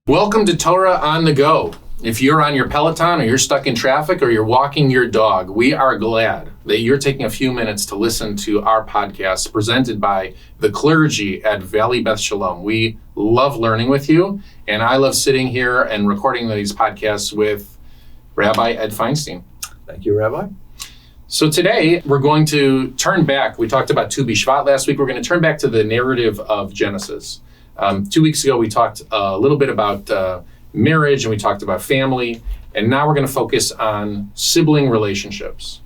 Welcome to Torah on the Go. If you're on your Peloton or you're stuck in traffic or you're walking your dog, we are glad that you're taking a few minutes to listen to our podcast presented by the clergy at Valley Beth Shalom. We love learning with you, and I love sitting here and recording these podcasts with Rabbi Ed Feinstein. Thank you, Rabbi. So today we're going to turn back. We talked about Tu B'Shvat last week. We're going to turn back to the narrative of Genesis. 2 weeks ago we talked a little bit about marriage and we talked about family, and now we're going to focus on sibling relationships.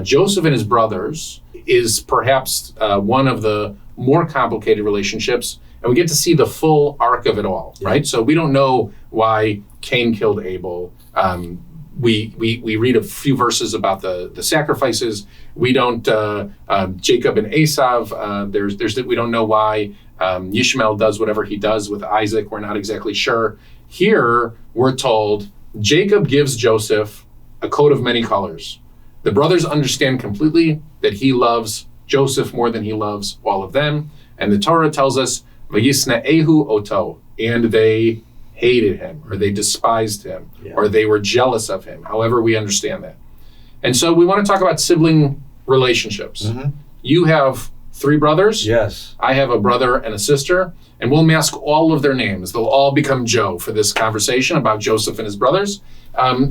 Joseph and his brothers is perhaps one of the more complicated relationships, and we get to see the full arc of it all, right? So we don't know why Cain killed Abel. We read a few verses about the sacrifices. We don't Jacob and Esav. We don't know why Yishmael does whatever he does with Isaac. We're not exactly sure. Here we're told Jacob gives Joseph a coat of many colors. The brothers understand completely that he loves Joseph more than he loves all of them, and the Torah tells us Vayisna'ehu oto, and they hated him, or they despised him, or they were jealous of him, however we understand that. And so we want to talk about sibling relationships. Mm-hmm. You have 3 brothers. Yes. I have a brother and a sister, and we'll mask all of their names. They'll all become Joe for this conversation about Joseph and his brothers.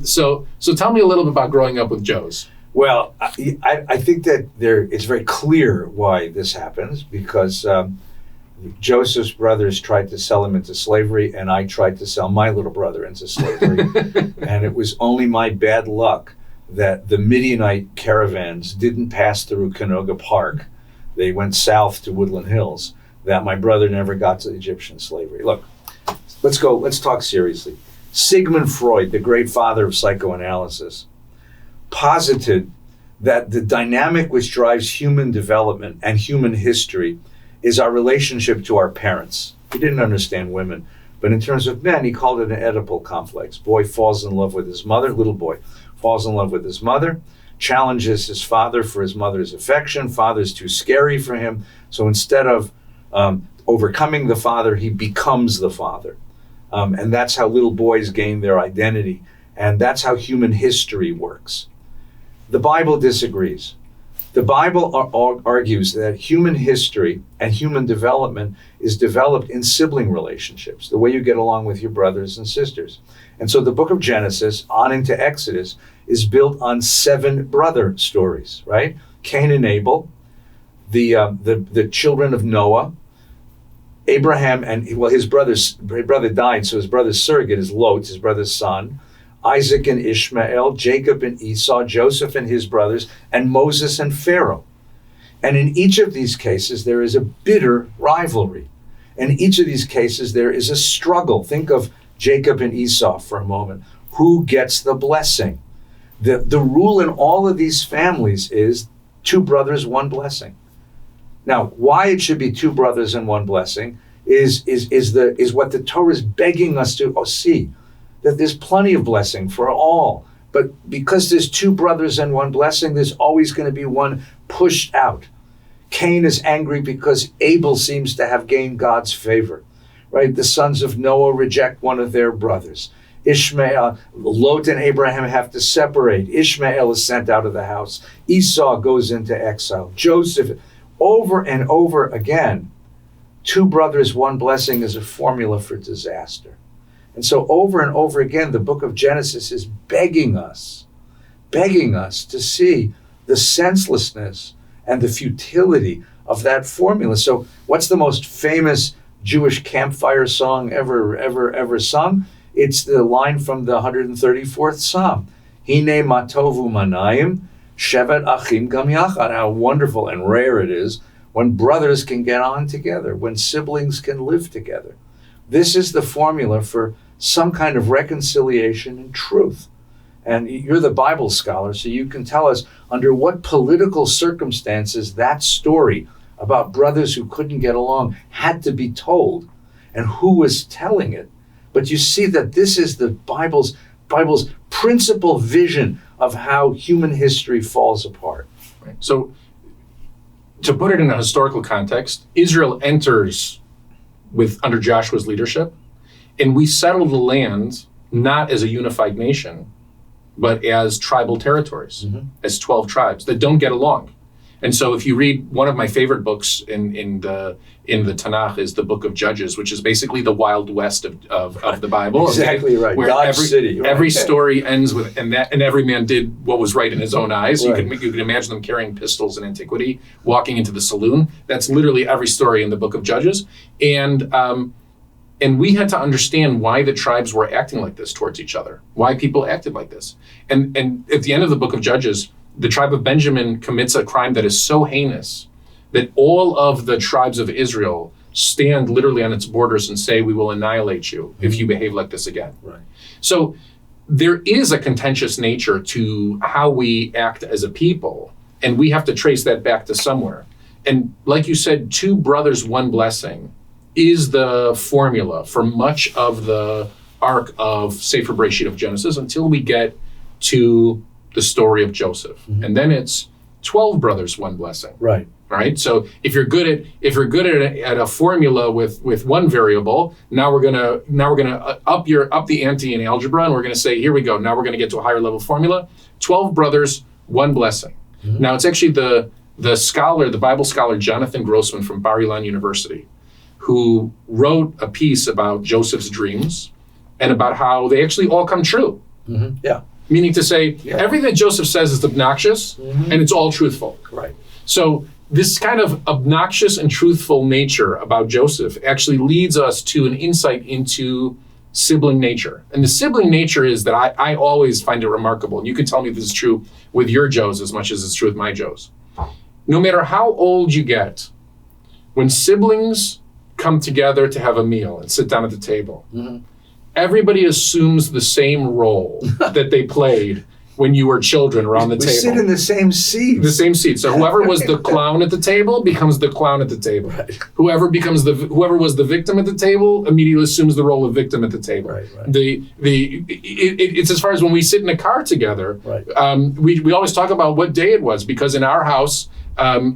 So tell me a little bit about growing up with Joes. Well, I think that it's very clear why this happens, because Joseph's brothers tried to sell him into slavery, and I tried to sell my little brother into slavery. And it was only my bad luck that the Midianite caravans didn't pass through Canoga Park. They went south to Woodland Hills, that my brother never got to Egyptian slavery. Look, let's talk seriously. Sigmund Freud, the great father of psychoanalysis, posited that the dynamic which drives human development and human history is our relationship to our parents. He didn't understand women, but in terms of men, he called it an Oedipal complex. Boy falls in love with his mother, little boy falls in love with his mother, challenges his father for his mother's affection. Father's too scary for him. So instead of overcoming the father, he becomes the father. And that's how little boys gain their identity. And that's how human history works. The Bible disagrees. The Bible argues that human history and human development is developed in sibling relationships, the way you get along with your brothers and sisters. And so the book of Genesis on into Exodus is built on 7 brother stories, right? Cain and Abel, the children of Noah, Abraham and, his brother died, so his brother's surrogate is Lot, his brother's son, Isaac and Ishmael, Jacob and Esau, Joseph and his brothers, and Moses and Pharaoh. And in each of these cases, there is a bitter rivalry. In each of these cases, there is a struggle. Think of Jacob and Esau for a moment. Who gets the blessing? The rule in all of these families is 2 brothers, 1 blessing. Now, why it should be 2 brothers and 1 blessing is what the Torah is begging us to see. That there's plenty of blessing for all. But because there's 2 brothers and 1 blessing, there's always going to be one pushed out. Cain is angry because Abel seems to have gained God's favor, right? The sons of Noah reject one of their brothers. Ishmael, Lot and Abraham have to separate. Ishmael is sent out of the house. Esau goes into exile. Joseph, over and over again, 2 brothers, 1 blessing is a formula for disaster. And so over and over again, the book of Genesis is begging us to see the senselessness and the futility of that formula. So what's the most famous Jewish campfire song ever sung? It's the line from the 134th Psalm. Hine matovu manayim, shevet achim gam yachad. How wonderful and rare it is when brothers can get on together, when siblings can live together. This is the formula for some kind of reconciliation and truth. And you're the Bible scholar, so you can tell us under what political circumstances that story about brothers who couldn't get along had to be told and who was telling it. But you see that this is the Bible's principal vision of how human history falls apart. Right. So to put it in a historical context, Israel enters under Joshua's leadership, and we settle the land not as a unified nation, but as tribal territories, as 12 tribes that don't get along. And so if you read one of my favorite books in the Tanakh is the book of Judges, which is basically the Wild West of the Bible. Exactly right. Where Dodge City. Right? Every story ends with, and every man did what was right in his own eyes. Right. You could imagine them carrying pistols in antiquity, walking into the saloon. That's literally every story in the book of Judges. And we had to understand why the tribes were acting like this towards each other, why people acted like this. And at the end of the book of Judges, the tribe of Benjamin commits a crime that is so heinous that all of the tribes of Israel stand literally on its borders and say, we will annihilate you if you behave like this again. Right. So there is a contentious nature to how we act as a people, and we have to trace that back to somewhere. And like you said, 2 brothers, 1 blessing is the formula for much of the arc of Sefer Bereshit of Genesis until we get to the story of Joseph. And then it's 12 brothers, 1 blessing. Right. Right. So if you're good at a formula with 1 variable, now we're gonna up the ante in algebra, and we're gonna say, here we go. Now we're gonna get to a higher level formula. 12 brothers, 1 blessing. Now it's actually the Bible scholar Jonathan Grossman from Bar Ilan University, who wrote a piece about Joseph's dreams and about how they actually all come true. Yeah. Meaning to say, everything that Joseph says is obnoxious, and it's all truthful. Right. So this kind of obnoxious and truthful nature about Joseph actually leads us to an insight into sibling nature. And the sibling nature is that I always find it remarkable. And you can tell me this is true with your Joes as much as it's true with my Joes. No matter how old you get, when siblings come together to have a meal and sit down at the table, everybody assumes the same role that they played when you were children around the table. We sit in the same seat. The same seat. So whoever was the clown at the table becomes the clown at the table. Right. Whoever was the victim at the table immediately assumes the role of victim at the table. Right. It's as far as when we sit in a car together. Right. We always talk about what day it was, because in our house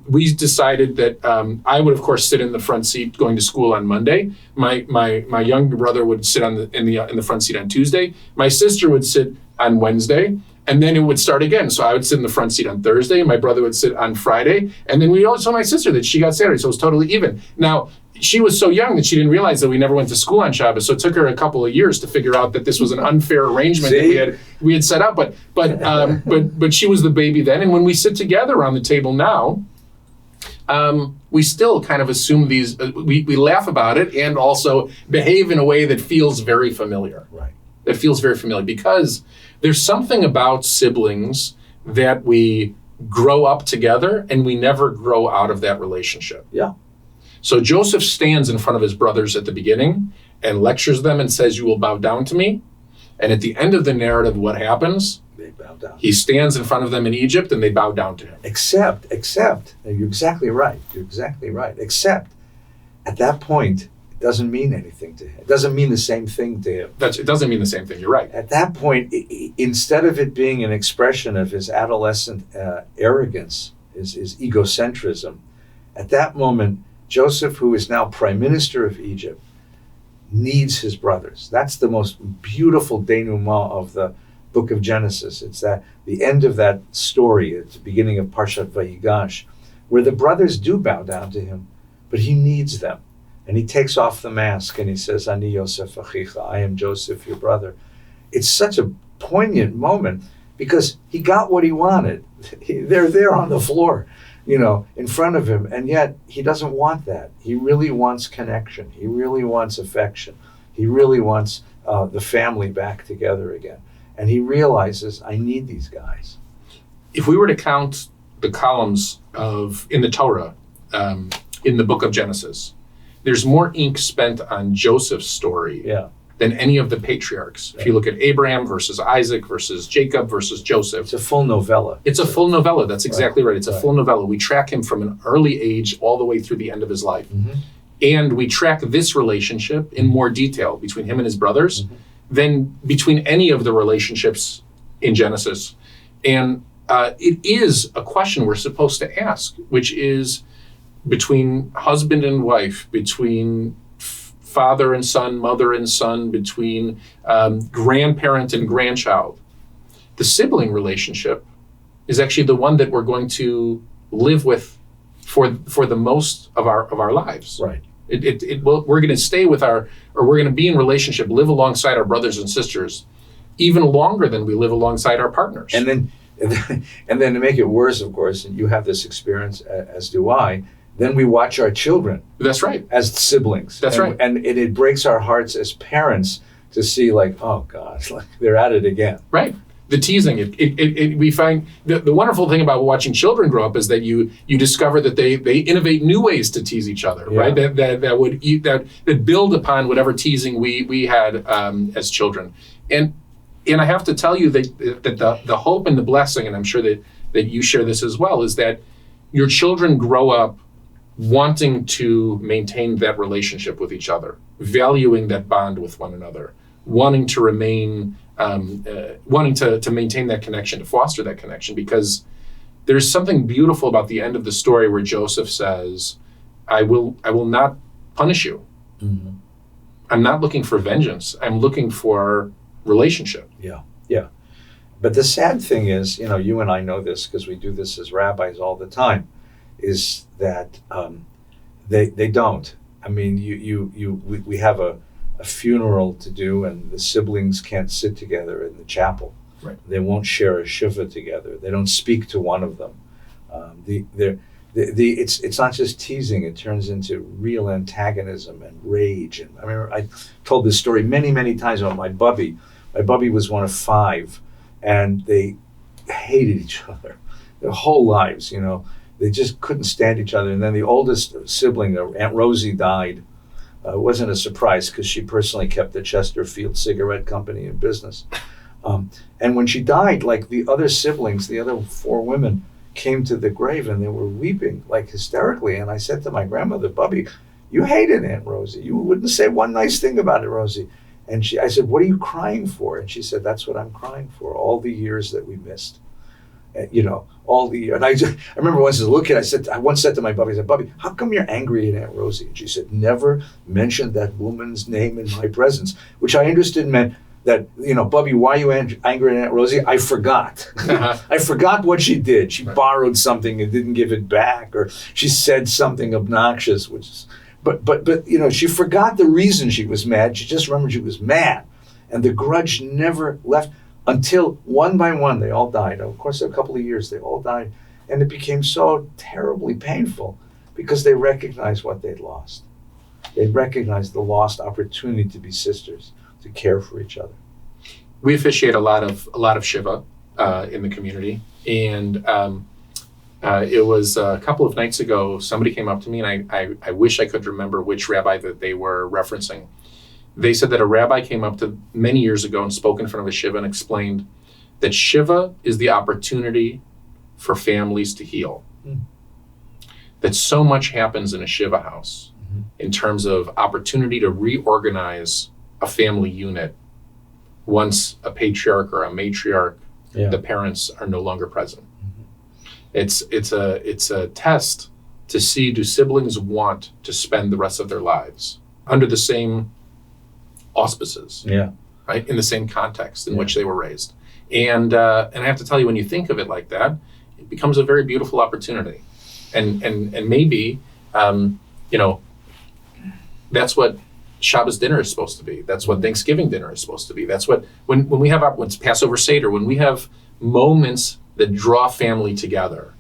we decided that I would of course sit in the front seat going to school on Monday. My younger brother would sit in the front seat on Tuesday. My sister would sit on Wednesday. And then it would start again. So I would sit in the front seat on Thursday, and my brother would sit on Friday. And then we always told my sister that she got Saturday, so it was totally even. Now, she was so young that she didn't realize that we never went to school on Shabbos. So it took her a couple of years to figure out that this was an unfair arrangement that we had set up. But she was the baby then. And when we sit together around the table now, we still kind of assume these, we laugh about it and also behave in a way that feels very familiar. Right. That feels very familiar, because there's something about siblings that we grow up together and we never grow out of that relationship. Yeah. So Joseph stands in front of his brothers at the beginning and lectures them and says, you will bow down to me. And at the end of the narrative, what happens? They bow down. He stands in front of them in Egypt and they bow down to him. Except, you're exactly right. Except at that point, it doesn't mean anything to him. It doesn't mean the same thing to him. It doesn't mean the same thing. You're right. At that point, instead of it being an expression of his adolescent arrogance, his egocentrism, at that moment, Joseph, who is now prime minister of Egypt, needs his brothers. That's the most beautiful denouement of the book of Genesis. It's that the end of that story at the beginning of Parshat Vayigash, where the brothers do bow down to him, but he needs them. And he takes off the mask and he says, Ani Yosef Achicha, I am Joseph, your brother. It's such a poignant moment because he got what he wanted. They're there on the floor, in front of him. And yet he doesn't want that. He really wants connection. He really wants affection. He really wants the family back together again. And he realizes, I need these guys. If we were to count the columns in the Torah, in the book of Genesis, there's more ink spent on Joseph's story than any of the patriarchs. If you look at Abraham versus Isaac versus Jacob versus Joseph. It's a full novella. It's a full novella. That's exactly right. It's a full novella. We track him from an early age all the way through the end of his life. Mm-hmm. And we track this relationship in more detail between him and his brothers than between any of the relationships in Genesis. And it is a question we're supposed to ask, which is, between husband and wife, between father and son, mother and son, between grandparent and grandchild. The sibling relationship is actually the one that we're going to live with for the most of our lives. Right. We're going to stay with we're going to be in relationship, live alongside our brothers and sisters, even longer than we live alongside our partners. And then to make it worse, of course, and you have this experience, as do I, then we watch our children. That's right. As siblings. That's right. And it breaks our hearts as parents to see, like, oh gosh, like they're at it again. Right. The teasing. We find the wonderful thing about watching children grow up is that you discover that they innovate new ways to tease each other, Yeah. right? That build upon whatever teasing we had as children. And I have to tell you that the hope and the blessing, and I'm sure that you share this as well, is that your children grow up wanting to maintain that relationship with each other, valuing that bond with one another, wanting to remain, wanting to maintain that connection, to foster that connection, because there's something beautiful about the end of the story where Joseph says, I will not punish you. Mm-hmm. I'm not looking for vengeance. I'm looking for relationship. Yeah. But the sad thing is, you and I know this because we do this as rabbis all the time, is that they don't. I mean, we have a funeral to do, and the siblings can't sit together in the chapel. Right. They won't share a shiva together. They don't speak to one of them. It's not just teasing. It turns into real antagonism and rage. And I remember I told this story many times about my bubby. My bubby was one of 5, and they hated each other their whole lives. They just couldn't stand each other. And then the oldest sibling, Aunt Rosie, died. It wasn't a surprise because she personally kept the Chesterfield Cigarette Company in business. And when she died, like the other siblings, the other 4 women came to the grave and they were weeping like hysterically. And I said to my grandmother, Bubby, you hated Aunt Rosie. You wouldn't say one nice thing about it, Rosie. And I said, what are you crying for? And she said, that's what I'm crying for, all the years that we missed. All the years. And I remember once as a little kid, I once said to my Bubby, I said, Bubby, how come you're angry at Aunt Rosie? And she said, never mention that woman's name in my presence, which I understood meant that, Bubby, why are you angry at Aunt Rosie? I forgot. Uh-huh. I forgot what she did. She borrowed something and didn't give it back, or she said something obnoxious, which is, but she forgot the reason she was mad. She just remembered she was mad. And the grudge never left until one by one they all died. Of course, a couple of years they all died. And it became so terribly painful because they recognized what they'd lost. They recognized the lost opportunity to be sisters, to care for each other. We officiate a lot of Shiva in the community, and it was a couple of nights ago. Somebody came up to me, and I wish I could remember which rabbi that they were referencing. They said that a rabbi came up to many years ago and spoke in front of a Shiva and explained that Shiva is the opportunity for families to heal. Mm. That so much happens in a Shiva house in terms of opportunity to reorganize a family unit once a patriarch or a matriarch, the parents are no longer present. Mm-hmm. It's a test to see, do siblings want to spend the rest of their lives under the same auspices, right, in the same context in which they were raised. And I have to tell you, when you think of it like that, it becomes a very beautiful opportunity. And maybe, that's what Shabbos dinner is supposed to be. That's what Thanksgiving dinner is supposed to be. That's what, when we have when it's Passover Seder, when we have moments that draw family together,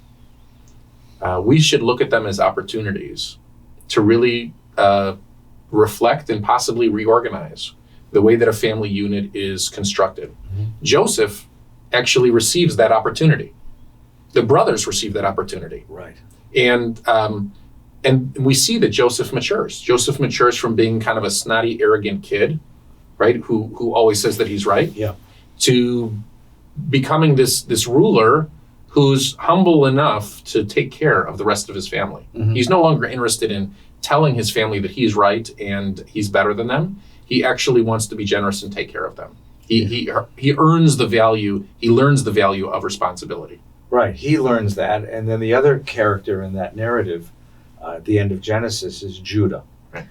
we should look at them as opportunities to really reflect and possibly reorganize the way that a family unit is constructed. Mm-hmm. Joseph actually receives that opportunity. The brothers receive that opportunity. Right. And we see that Joseph matures. Joseph matures from being kind of a snotty, arrogant kid, right, who always says that he's right, to becoming this ruler who's humble enough to take care of the rest of his family. Mm-hmm. He's no longer interested in telling his family that he's right and he's better than them. He actually wants to be generous and take care of them. He earns the value. He learns the value of responsibility. Right. He learns that, and then the other character in that narrative at the end of Genesis is Judah. Right.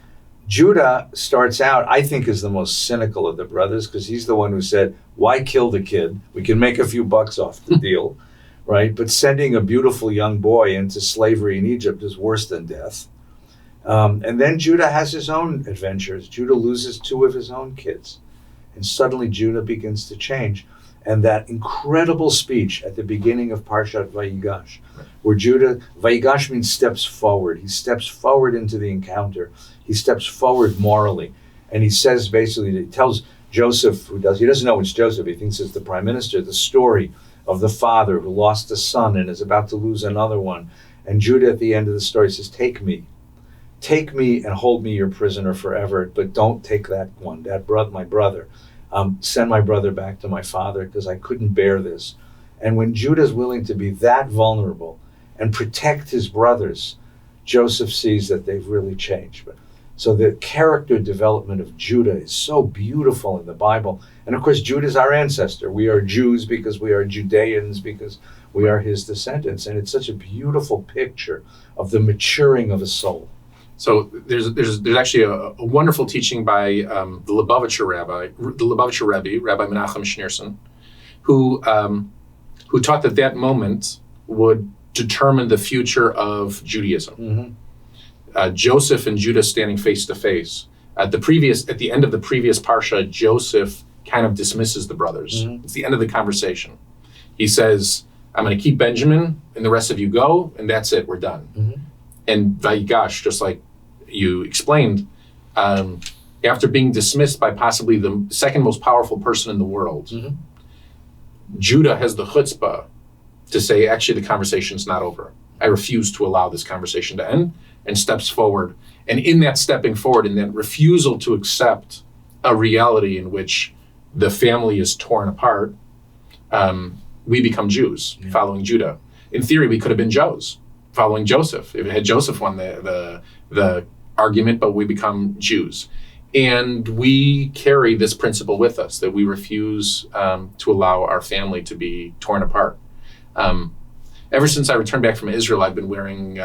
Judah starts out, I think, as the most cynical of the brothers, because he's the one who said, why kill the kid? We can make a few bucks off the deal, right? But sending a beautiful young boy into slavery in Egypt is worse than death. And then Judah has his own adventures. Judah loses 2 of his own kids. And suddenly Judah begins to change. And that incredible speech at the beginning of Parshat Vayigash, where Judah, Vayigash means steps forward. He steps forward into the encounter. He steps forward morally. And he says basically, he tells Joseph, he doesn't know it's Joseph, he thinks it's the prime minister, the story of the father who lost a son and is about to lose another one. And Judah at the end of the story says, take me and hold me your prisoner forever, but don't take that one, my brother. Send my brother back to my father because I couldn't bear this. And when Judah's willing to be that vulnerable and protect his brothers, Joseph sees that they've really changed. So the character development of Judah is so beautiful in the Bible. And of course, Judah is our ancestor. We are Jews because we are Judeans, because we are his descendants. And it's such a beautiful picture of the maturing of a soul. So there's actually a wonderful teaching by the Lebovitz Rebbe, Rabbi Menachem Schneerson, who taught that moment would determine the future of Judaism. Mm-hmm. Joseph and Judah standing face to face. At the end of the previous parsha, Joseph kind of dismisses the brothers. Mm-hmm. It's the end of the conversation. He says, "I'm going to keep Benjamin, and the rest of you go, and that's it. We're done." Mm-hmm. And Vayigash, just like you explained, after being dismissed by possibly the second most powerful person in the world, mm-hmm. Judah has the chutzpah to say, actually, the conversation's not over. I refuse to allow this conversation to end, and steps forward. And in that stepping forward, in that refusal to accept a reality in which the family is torn apart, we become Jews following Judah. In theory, we could have been Joes following Joseph. If it had Joseph won the argument, but we become Jews. And we carry this principle with us, that we refuse to allow our family to be torn apart. Ever since I returned back from Israel, I've been wearing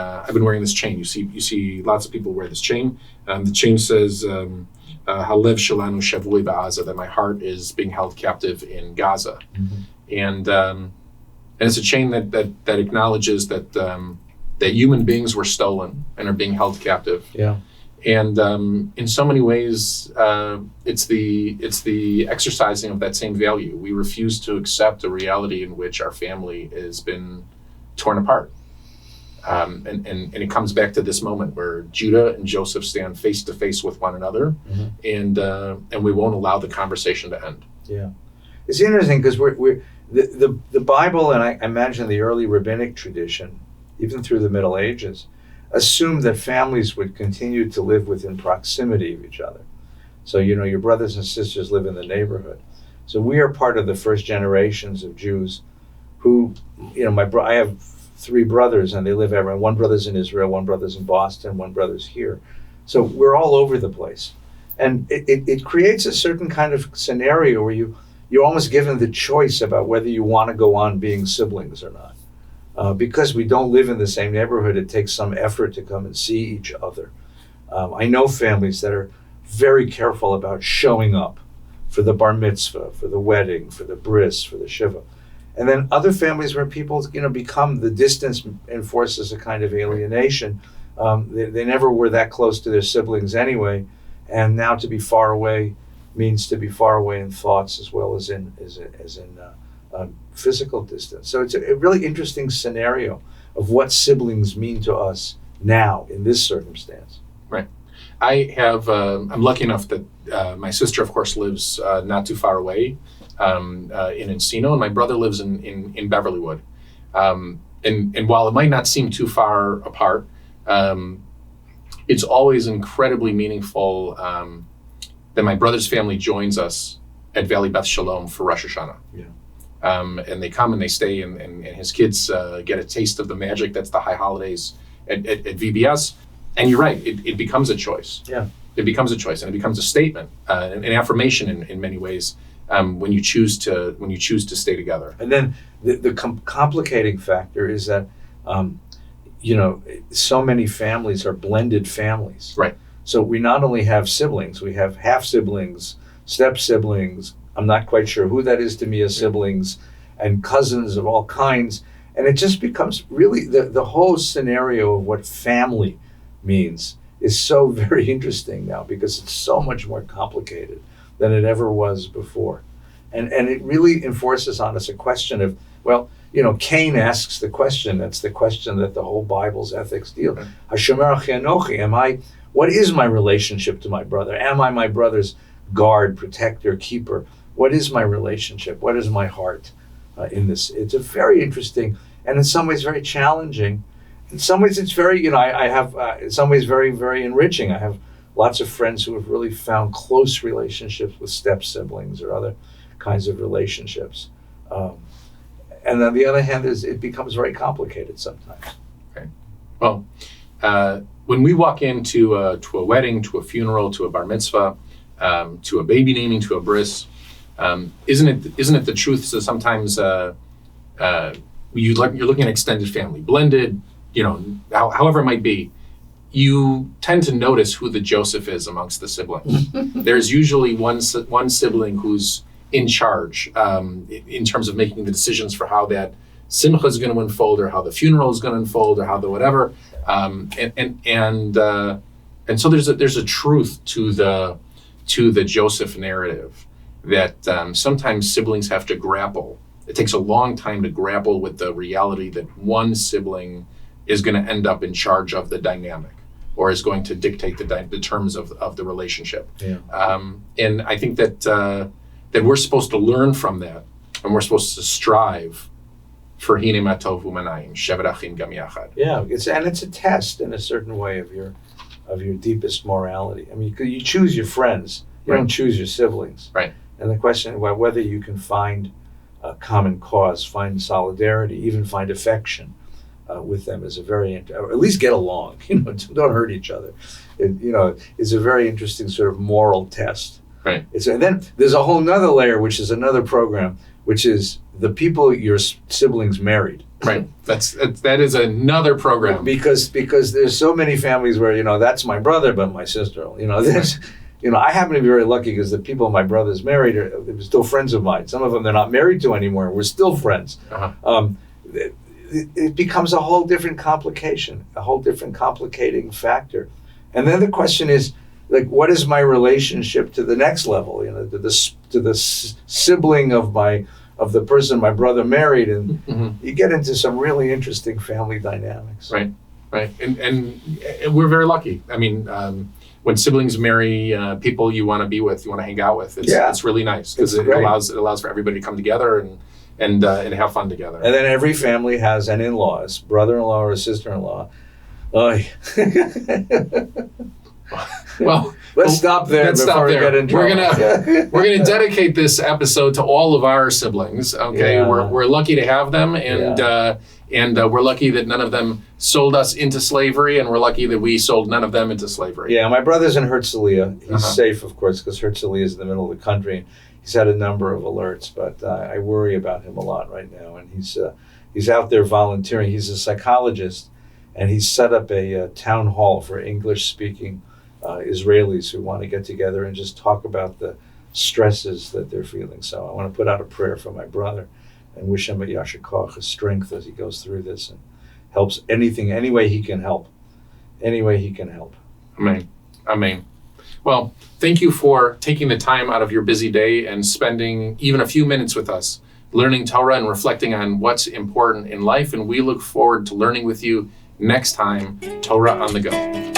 this chain. You see lots of people wear this chain. The chain says, "Halev shelanu shavui ba'aza," that my heart is being held captive in Gaza. Mm-hmm. And it's a chain that acknowledges that human beings were stolen and are being held captive. Yeah. And in so many ways, it's the exercising of that same value. We refuse to accept a reality in which our family has been torn apart. And it comes back to this moment where Judah and Joseph stand face to face with one another, mm-hmm. and we won't allow the conversation to end. Yeah, it's interesting because the Bible, and I imagine the early rabbinic tradition, even through the Middle Ages, assumed that families would continue to live within proximity of each other. So, your brothers and sisters live in the neighborhood. So we are part of the first generations of Jews who, I have 3 brothers and they live everywhere. One brother's in Israel, one brother's in Boston, one brother's here. So we're all over the place. And it creates a certain kind of scenario where you're almost given the choice about whether you want to go on being siblings or not. Because we don't live in the same neighborhood, it takes some effort to come and see each other. I know families that are very careful about showing up for the bar mitzvah, for the wedding, for the bris, for the shiva. And then other families where people, become the distance enforces a kind of alienation. They never were that close to their siblings anyway, and now to be far away means to be far away in thoughts as well as in physical distance. So it's a really interesting scenario of what siblings mean to us now in this circumstance. Right. I'm lucky enough that my sister, of course, lives not too far away in Encino, and my brother lives in Beverlywood. And while it might not seem too far apart, it's always incredibly meaningful that my brother's family joins us at Valley Beth Shalom for Rosh Hashanah. Yeah. And they come and they stay, and his kids get a taste of the magic that's the high holidays at VBS. And you're right, it becomes a choice. Yeah, it becomes a choice, and it becomes a statement, an affirmation in many ways when you choose to stay together. And then the complicating factor is that so many families are blended families. Right. So we not only have siblings, we have half siblings, step siblings. I'm not quite sure who that is to me as siblings, and cousins of all kinds. And it just becomes really the whole scenario of what family means is so very interesting now, because it's so much more complicated than it ever was before. And it really enforces on us a question of, Cain asks the question, that's the question that the whole Bible's ethics deal. Hashomer achi anochi, what is my relationship to my brother? Am I my brother's guard, protector, keeper? What is my relationship? What is my heart in this? It's a very interesting, and in some ways very challenging. In some ways it's very, I have, in some ways very, very enriching. I have lots of friends who have really found close relationships with step siblings or other kinds of relationships. And on the other hand, it becomes very complicated sometimes. Okay. Well, when we walk into to a wedding, to a funeral, to a bar mitzvah, to a baby naming, to a bris, isn't it the truth? So sometimes you're looking at extended family, blended, however it might be. You tend to notice who the Joseph is amongst the siblings. There's usually one sibling who's in charge in terms of making the decisions for how that simcha is going to unfold, or how the funeral is going to unfold, or how the whatever. And so there's a truth to the Joseph narrative that sometimes siblings have to grapple. It takes a long time to grapple with the reality that one sibling is going to end up in charge of the dynamic, or is going to dictate the terms of the relationship. Yeah. And I think that we're supposed to learn from that, and we're supposed to strive for Hine ma tov u'manayim, shevet achim gam yachad. Yeah, it's a test in a certain way of your deepest morality. I mean, you choose your friends, you don't choose your siblings. Right. And the question about whether you can find a common cause, find solidarity, even find affection with them is or at least get along. Don't hurt each other. It's a very interesting sort of moral test. Right. And then there's a whole nother layer, which is another program, which is the people your siblings married. Right. That is another program. Because there's so many families where, that's my brother, but my sister. I happen to be very lucky because the people my brother's married are still friends of mine. Some of them they're not married to anymore. We're still friends. Uh-huh. It becomes a whole different complication, a whole different complicating factor. And then the question is, what is my relationship to the next level? To the sibling of the person my brother married, and you get into some really interesting family dynamics. Right. And we're very lucky. I mean, when siblings marry people you want to be with, you want to hang out with, it's really nice, because it allows for everybody to come together and have fun together. And then every family has an in-law, a brother-in-law or a sister-in-law. Well, let's stop there before we get into trouble. We're gonna dedicate this episode to all of our siblings. Okay, yeah. We're lucky to have them, and we're lucky that none of them sold us into slavery, and we're lucky that we sold none of them into slavery. Yeah, my brother's in Herzliya. He's safe, of course, because Herzliya is in the middle of the country. He's had a number of alerts, but I worry about him a lot right now, and he's out there volunteering. He's a psychologist, and he's set up a town hall for English-speaking Israelis who want to get together and just talk about the stresses that they're feeling. So I want to put out a prayer for my brother and wish him a yasher koach, a strength as he goes through this, and helps any way he can help. Amen. Well, thank you for taking the time out of your busy day and spending even a few minutes with us, learning Torah and reflecting on what's important in life. And we look forward to learning with you next time, Torah on the Go.